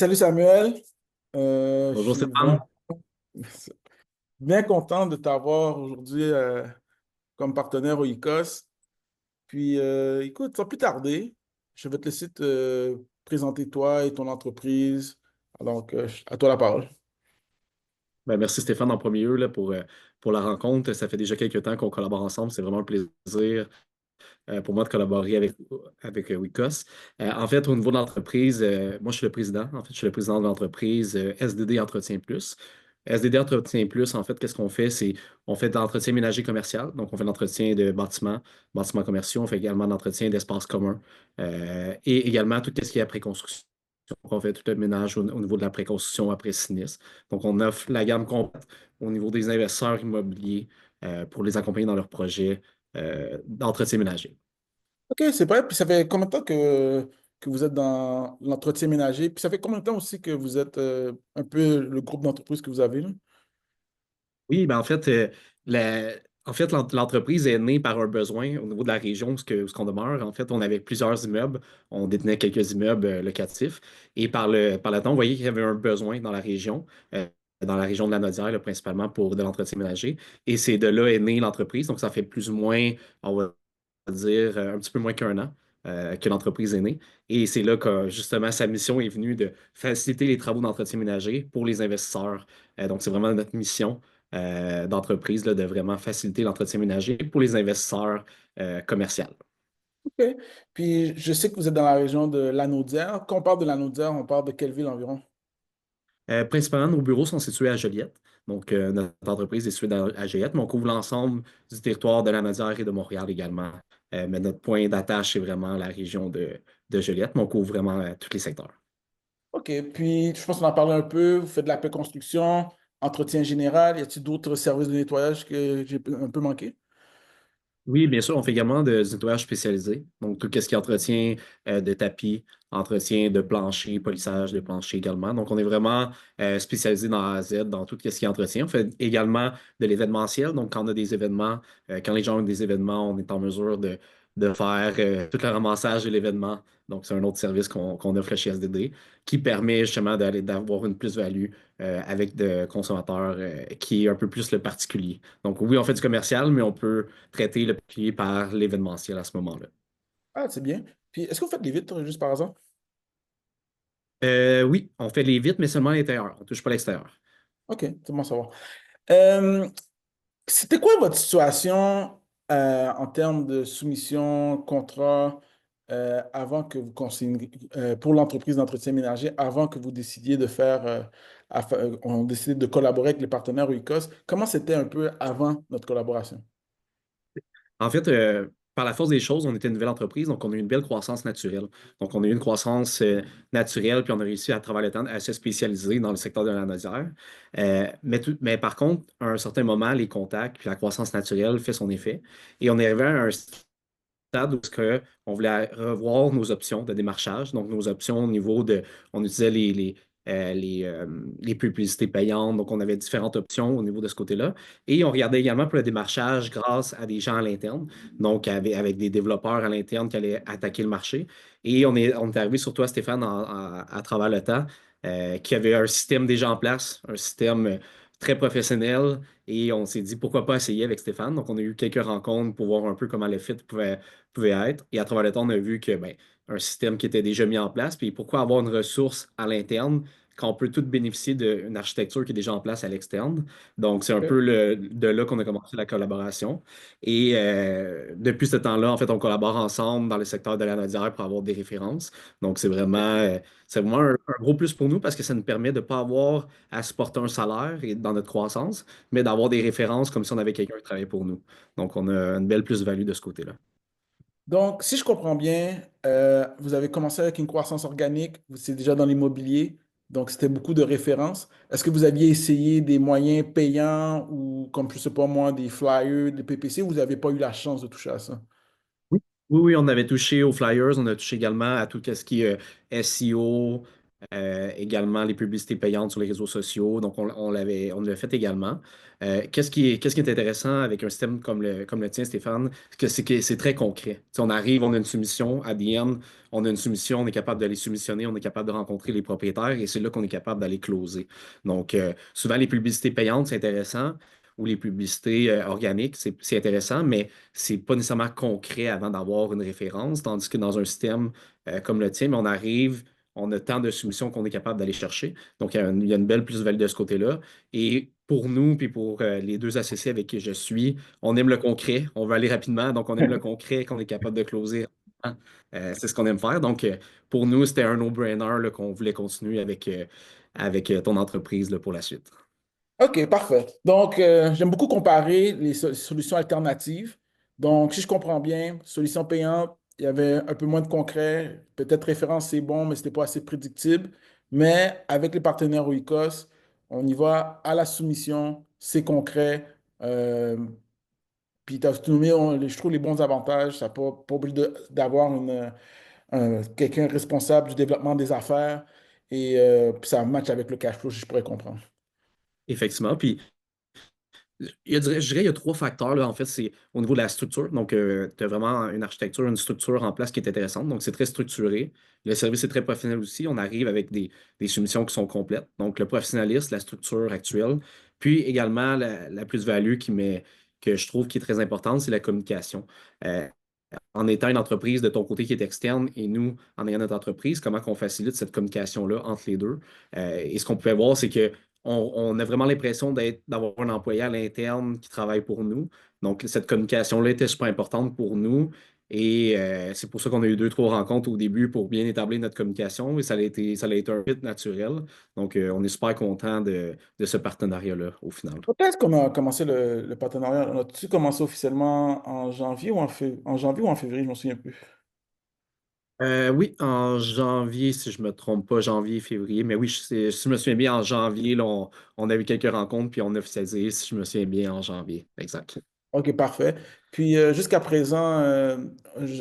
Salut Samuel. Je Bonjour suis vraiment Stéphane. bien content de t'avoir aujourd'hui comme partenaire au ICOS. Puis écoute, sans plus tarder, je vais te laisser te présenter toi et ton entreprise. Donc, à toi la parole. Merci Stéphane en premier lieu là, pour la rencontre. Ça fait déjà quelques temps qu'on collabore ensemble. C'est vraiment un plaisir pour moi de collaborer avec Wicos. En fait, au niveau de l'entreprise, moi je suis le président. En fait, je suis le président de l'entreprise SDD Entretien Plus. SDD Entretien Plus, en fait, qu'est-ce qu'on fait? C'est on fait de l'entretien ménager commercial. Donc, on fait de l'entretien de bâtiments commerciaux. On fait également de l'entretien d'espaces communs et également tout ce qui est après-construction. Donc, on fait tout le ménage au niveau de la préconstruction après sinistre. Donc, on offre la gamme complète au niveau des investisseurs immobiliers pour les accompagner dans leurs projets d'entretien ménager. OK, c'est vrai. Puis ça fait combien de temps que vous êtes dans l'entretien ménager? Puis ça fait combien de temps aussi que vous êtes un peu le groupe d'entreprise que vous avez là? Oui, ben en fait, l'entreprise est née par un besoin au niveau de la région où ce qu'on demeure. En fait, on avait plusieurs immeubles, on détenait quelques immeubles locatifs. Et par le temps, on voyait qu'il y avait un besoin dans la région de la Nodière, là, principalement pour de l'entretien ménager. Et c'est de là est née l'entreprise. Donc, ça fait plus ou moins, on va dire, un petit peu moins qu'un an que l'entreprise est née. Et c'est là que, justement, sa mission est venue de faciliter les travaux d'entretien ménager pour les investisseurs. Donc, c'est vraiment notre mission d'entreprise là, de vraiment faciliter l'entretien ménager pour les investisseurs commerciaux. OK. Puis je sais que vous êtes dans la région de Lanaudière. Quand on parle de Lanaudière, on parle de quelle ville environ? Principalement, nos bureaux sont situés à Joliette. Donc, notre entreprise est située à Joliette, mais on couvre l'ensemble du territoire de la Nodière et de Montréal également. Mais notre point d'attache, c'est vraiment la région de Joliette, mais on couvre vraiment tous les secteurs. OK. Puis, je pense qu'on en parlé un peu. Vous faites de la construction, entretien général. Y a-t-il d'autres services de nettoyage que j'ai un peu manqué? Oui, bien sûr, on fait également du nettoyage spécialisé. Donc, tout ce qui est entretien de tapis, entretien de plancher, polissage de plancher également. Donc, on est vraiment spécialisé dans A à Z, dans tout ce qui est entretien. On fait également de l'événementiel. Donc, quand on a des événements, quand les gens ont des événements, on est en mesure de faire tout le ramassage de l'événement. Donc, c'est un autre service qu'on offre chez SDD qui permet justement d'avoir une plus-value avec des consommateurs qui est un peu plus le particulier. Donc, oui, on fait du commercial, mais on peut traiter le particulier par l'événementiel à ce moment-là. Ah, c'est bien. Puis, est-ce que vous faites des vitres juste par hasard? Oui, on fait les vitres, mais seulement à l'intérieur. On ne touche pas l'extérieur. OK, c'est bon à savoir. Euh, C'était quoi votre situation en termes de soumission, contrat, avant que vous consigniez, pour l'entreprise d'entretien ménager, avant que vous décidiez de faire, on décidé de collaborer avec les partenaires UICOS? Comment c'était un peu avant notre collaboration? En fait, par la force des choses, on était une nouvelle entreprise, donc on a eu une belle croissance naturelle. Donc, on a eu une croissance naturelle, puis on a réussi à travers le temps à se spécialiser dans le secteur de la naudière. Mais par contre, à un certain moment, les contacts, puis la croissance naturelle fait son effet. Et on est arrivé à un stade où on voulait revoir nos options de démarchage, donc nos options au niveau de, on utilisait les publicités payantes, donc on avait différentes options au niveau de ce côté-là. Et on regardait également pour le démarchage grâce à des gens à l'interne, donc avec des développeurs à l'interne qui allaient attaquer le marché. Et on est arrivé surtout à Stéphane à travers le temps, qui avait un système déjà en place, un système très professionnel. Et on s'est dit pourquoi pas essayer avec Stéphane. Donc, on a eu quelques rencontres pour voir un peu comment le fit pouvait être. Et à travers le temps, on a vu que un système qui était déjà mis en place, puis pourquoi avoir une ressource à l'interne quand on peut tout bénéficier d'une architecture qui est déjà en place à l'externe. Donc, c'est un peu de là qu'on a commencé la collaboration. Et depuis ce temps-là, en fait, on collabore ensemble dans le secteur de la Nodière pour avoir des références. Donc, c'est vraiment un gros plus pour nous parce que ça nous permet de ne pas avoir à supporter un salaire et dans notre croissance, mais d'avoir des références comme si on avait quelqu'un qui travaillait pour nous. Donc, on a une belle plus-value de ce côté-là. Donc, si je comprends bien, vous avez commencé avec une croissance organique, c'est déjà dans l'immobilier, donc c'était beaucoup de références. Est-ce que vous aviez essayé des moyens payants ou, comme je ne sais pas moi, des flyers, des PPC, ou vous n'avez pas eu la chance de toucher à ça? Oui, oui, on avait touché aux flyers, on a touché également à tout ce qui est SEO, Également les publicités payantes sur les réseaux sociaux. Donc, on l'a fait également. Qu'est-ce qui est intéressant avec un système comme le tien, Stéphane, c'est que c'est très concret. Tu sais, on arrive, on a une soumission, à the end, on a une soumission, on est capable d'aller soumissionner, on est capable de rencontrer les propriétaires et c'est là qu'on est capable d'aller closer. Donc, souvent, les publicités payantes, c'est intéressant. Ou les publicités organiques, c'est intéressant, mais c'est pas nécessairement concret avant d'avoir une référence. Tandis que dans un système comme le tien, on arrive, on a tant de soumissions qu'on est capable d'aller chercher. Donc, il y a une belle plus-value de ce côté-là. Et pour nous, puis pour les deux associés avec qui je suis, on aime le concret, on veut aller rapidement, donc on aime le concret, qu'on est capable de closer rapidement. C'est ce qu'on aime faire. Donc, pour nous, c'était un no-brainer là, qu'on voulait continuer avec ton entreprise là, pour la suite. OK, parfait. Donc, j'aime beaucoup comparer les solutions alternatives. Donc, si je comprends bien, solution payante, il y avait un peu moins de concret. Peut-être référence, c'est bon, mais ce n'était pas assez prédictible. Mais avec les partenaires Oikos, on y va à la soumission, c'est concret. Puis, tu as nommé, je trouve, les bons avantages. Ça n'a pas obligé d'avoir quelqu'un responsable du développement des affaires. Et puis ça match avec le cash flow, si je pourrais comprendre. Effectivement. Puis, je dirais, il y a trois facteurs, là. En fait, c'est au niveau de la structure. Donc, tu as vraiment une architecture, une structure en place qui est intéressante. Donc, c'est très structuré. Le service est très professionnel aussi. On arrive avec des soumissions qui sont complètes. Donc, le professionnalisme, la structure actuelle. Puis également, la plus-value que je trouve qui est très importante, c'est la communication. Euh, En étant une entreprise de ton côté qui est externe et nous, en ayant notre entreprise, comment qu'on facilite cette communication-là entre les deux. Et ce qu'on pouvait voir, c'est que on a vraiment l'impression d'avoir un employé à l'interne qui travaille pour nous. Donc, cette communication-là était super importante pour nous. Et c'est pour ça qu'on a eu deux, trois rencontres au début pour bien établir notre communication. Et ça a été un fit naturel. Donc, on est super content de ce partenariat-là au final. Quand est-ce qu'on a commencé le partenariat? On a-tu commencé officiellement en janvier ou en janvier ou en février? Je ne me souviens plus. Oui, en janvier, si je ne me trompe pas, janvier, février. Mais oui, si je me souviens bien, en janvier, là, on a eu quelques rencontres, puis on a officialisé, si je me souviens bien, en janvier. Exact. OK, parfait. Puis jusqu'à présent,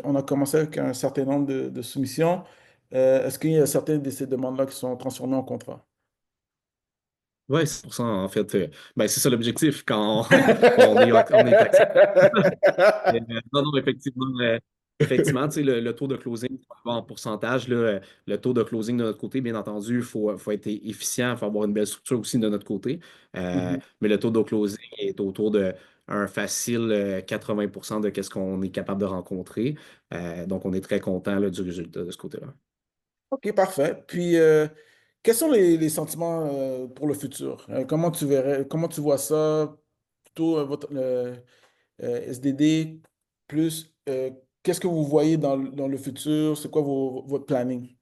on a commencé avec un certain nombre de soumissions. Est-ce qu'il y a certaines de ces demandes-là qui sont transformées en contrat? Oui, 100%, en fait. Ben, c'est ça l'objectif quand on est actif. Non, non, effectivement, effectivement, tu sais, le taux de closing en pourcentage, là, le taux de closing de notre côté, bien entendu, faut être efficient, il faut avoir une belle structure aussi de notre côté. Mhm. Mais le taux de closing est autour de un facile 80% de ce qu'on est capable de rencontrer. Donc, on est très content là, du résultat de ce côté-là. OK, parfait. Puis, quels sont les sentiments pour le futur? Comment tu verrais, comment tu vois ça? Plutôt SDD, plus, qu'est-ce que vous voyez dans le futur? C'est quoi votre planning?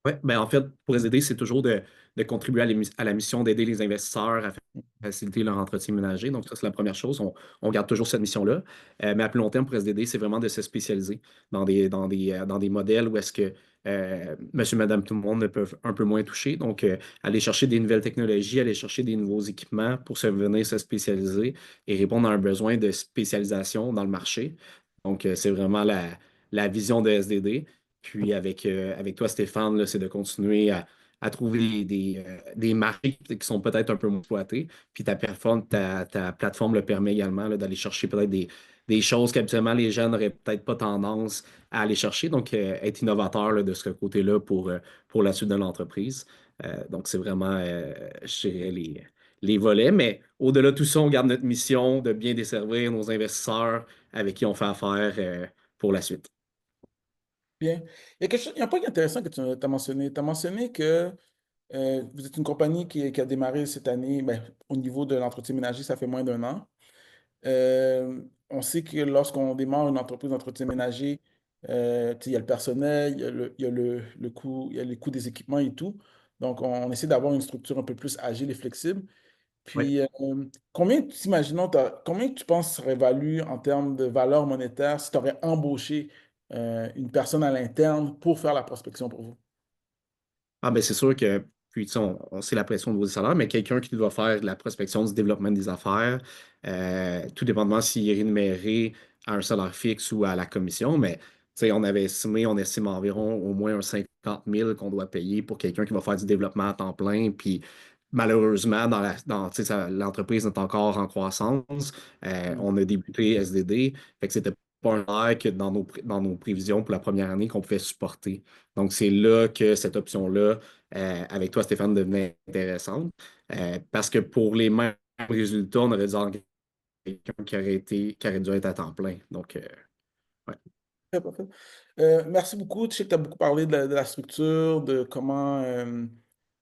Oui, ben en fait, pour SDD, c'est toujours de contribuer à la mission d'aider les investisseurs à faciliter leur entretien ménager. Donc, ça, c'est la première chose. On garde toujours cette mission-là. Mais à plus long terme, pour SDD, c'est vraiment de se spécialiser dans des modèles où est-ce que monsieur, madame, tout le monde ne peuvent un peu moins toucher. Donc, aller chercher des nouvelles technologies, aller chercher des nouveaux équipements pour venir se spécialiser et répondre à un besoin de spécialisation dans le marché. Donc, c'est vraiment la vision de SDD. Puis avec toi, Stéphane, là, c'est de continuer à trouver des marchés qui sont peut-être un peu moins exploités. Puis ta plateforme le permet également là, d'aller chercher peut-être des choses qu'habituellement les jeunes n'auraient peut-être pas tendance à aller chercher. Donc, être innovateur là, de ce côté-là pour la suite de l'entreprise. Donc, c'est vraiment, je dirais, les volets. Mais au-delà de tout ça, on garde notre mission de bien desservir nos investisseurs avec qui on fait affaire pour la suite. Bien. Il y a un point intéressant que tu as mentionné. Tu as mentionné que vous êtes une compagnie qui a démarré cette année, ben, au niveau de l'entretien ménager, ça fait moins d'un an. On sait que lorsqu'on démarre une entreprise d'entretien ménager, tu sais, il y a le personnel, il y a le coût, il y a les coûts des équipements et tout. Donc, on essaie d'avoir une structure un peu plus agile et flexible. Oui. Puis, combien tu penses serait valu en termes de valeur monétaire si tu aurais embauché une personne à l'interne pour faire la prospection pour vous? Ah, ben c'est sûr que, puis tu sais, on sait la pression au niveau des salaires, mais quelqu'un qui doit faire de la prospection, du développement des affaires, tout dépendamment s'il est rémunéré à un salaire fixe ou à la commission, mais sais, on estime environ au moins un 50 000 qu'on doit payer pour quelqu'un qui va faire du développement à temps plein. Puis malheureusement, tu sais, l'entreprise est encore en croissance. Hmm. On a débuté SDD. Fait que c'était pas un salaire que dans nos prévisions pour la première année qu'on pouvait supporter. Donc, c'est là que cette option-là, avec toi, Stéphane, devenait intéressante. Parce que pour les mêmes résultats, on aurait dû engager quelqu'un qui aurait dû être à temps plein. Donc, ouais. Très parfait. Merci beaucoup. Je sais que tu as beaucoup parlé de la structure, de comment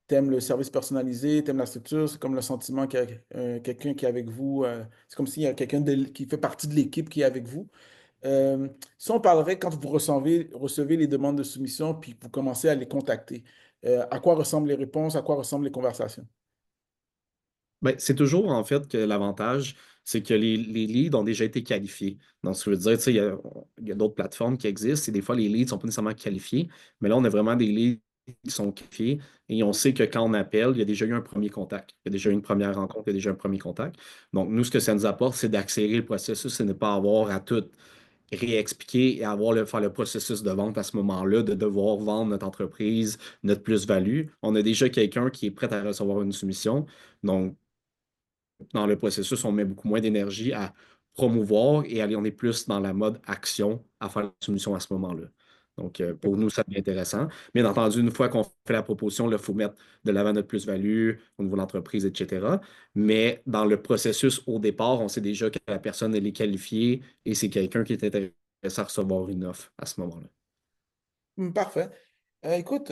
tu aimes le service personnalisé, tu aimes la structure. C'est comme le sentiment qu'il y a quelqu'un qui est avec vous. C'est comme s'il y a quelqu'un qui fait partie de l'équipe qui est avec vous. Euh, Si on parlerait quand vous recevez les demandes de soumission puis que vous commencez à les contacter, à quoi ressemblent les réponses, à quoi ressemblent les conversations? Ben, c'est toujours en fait que l'avantage, c'est que les leads ont déjà été qualifiés. Donc, ce que je veux dire, tu sais, il y a d'autres plateformes qui existent et des fois, les leads ne sont pas nécessairement qualifiés, mais là, on a vraiment des leads qui sont qualifiés et on sait que quand on appelle, il y a déjà eu un premier contact. Il y a déjà eu une première rencontre, il y a déjà un premier contact. Donc, nous, ce que ça nous apporte, c'est d'accélérer le processus et ne pas avoir à tout réexpliquer et faire le processus de vente à ce moment-là, de devoir vendre notre entreprise, notre plus-value. On a déjà quelqu'un qui est prêt à recevoir une soumission. Donc, dans le processus, on met beaucoup moins d'énergie à promouvoir et aller, on est plus dans la mode action à faire la soumission à ce moment-là. Donc, pour nous, ça devient intéressant. Bien entendu, une fois qu'on fait la proposition, il faut mettre de l'avant notre plus-value au niveau de l'entreprise, etc. Mais dans le processus, au départ, on sait déjà que la personne, elle est qualifiée et c'est quelqu'un qui est intéressé à recevoir une offre à ce moment-là. Parfait. Écoute,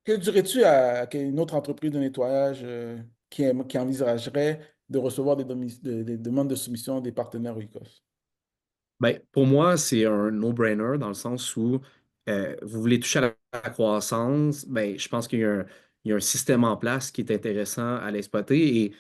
que dirais-tu à une autre entreprise de nettoyage qui envisagerait de recevoir des demandes de soumission des partenaires UCOS? Ben, pour moi, c'est un no-brainer dans le sens où vous voulez toucher à la croissance, ben, je pense il y a un système en place qui est intéressant à l'exploiter et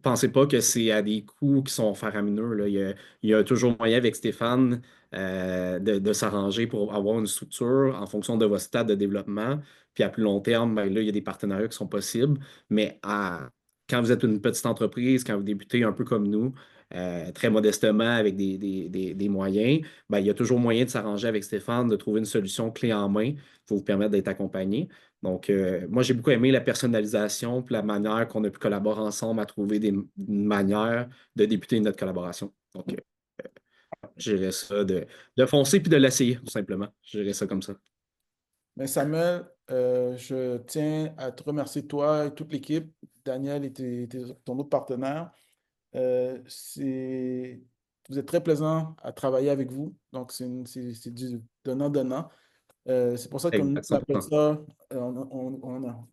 pensez pas que c'est à des coûts qui sont faramineux, là. Il y a toujours moyen avec Stéphane de s'arranger pour avoir une structure en fonction de votre stade de développement. Puis à plus long terme, ben, là, il y a des partenariats qui sont possibles, mais quand vous êtes une petite entreprise, quand vous débutez un peu comme nous, très modestement avec des moyens, ben, il y a toujours moyen de s'arranger avec Stéphane, de trouver une solution clé en main pour vous permettre d'être accompagné. Donc, moi, j'ai beaucoup aimé la personnalisation puis la manière qu'on a pu collaborer ensemble à trouver une manière de débuter notre collaboration. Donc, je dirais ça de foncer puis de l'essayer, tout simplement. Je dirais ça comme ça. Mais Samuel, je tiens à te remercier, toi et toute l'équipe, Daniel et ton autre partenaire. Vous êtes très plaisant à travailler avec vous, donc c'est du donnant-donnant. C'est pour ça qu'on Exact, appelle 100%. ça,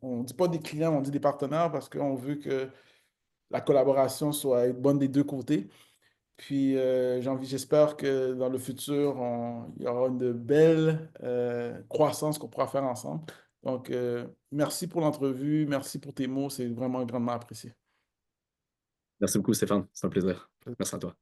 on dit pas des clients, on dit des partenaires parce qu'on veut que la collaboration soit bonne des deux côtés. Puis j'espère que dans le futur, il y aura une belle croissance qu'on pourra faire ensemble. Donc, merci pour l'entrevue, merci pour tes mots, c'est vraiment grandement apprécié. Merci beaucoup, Stéphane. C'est un plaisir. Merci à toi.